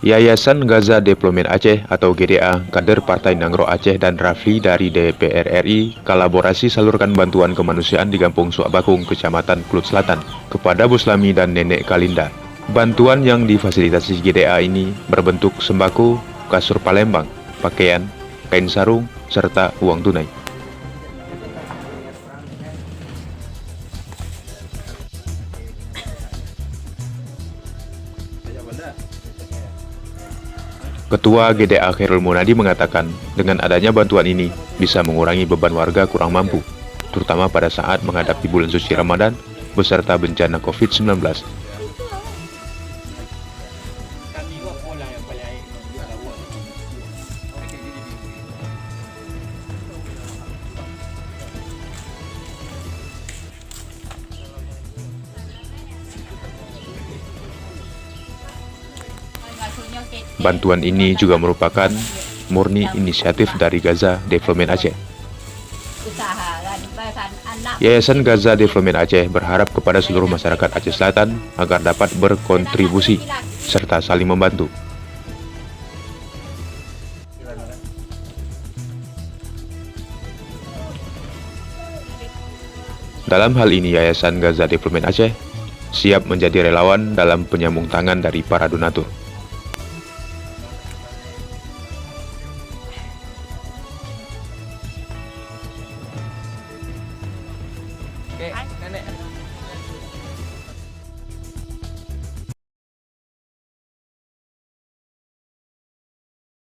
Yayasan Gaza Development Aceh atau GDA, kader Partai Nangro Aceh dan Rafli dari DPR RI kolaborasi salurkan bantuan kemanusiaan di Kampung Suakbakung, Kecamatan Klut Selatan kepada Buslami dan Nenek Kalinda. Bantuan yang difasilitasi GDA ini berbentuk sembako, kasur Palembang, pakaian, kain sarung, serta uang tunai. Ketua GDA Khairul Munadi mengatakan, dengan adanya bantuan ini bisa mengurangi beban warga kurang mampu, terutama pada saat menghadapi bulan suci Ramadan beserta bencana COVID-19. Bantuan ini juga merupakan murni inisiatif dari Gaza Development Aceh. Yayasan Gaza Development Aceh berharap kepada seluruh masyarakat Aceh Selatan agar dapat berkontribusi serta saling membantu. Dalam hal ini, Yayasan Gaza Development Aceh siap menjadi relawan dalam penyambung tangan dari para donatur. Oke, nenek.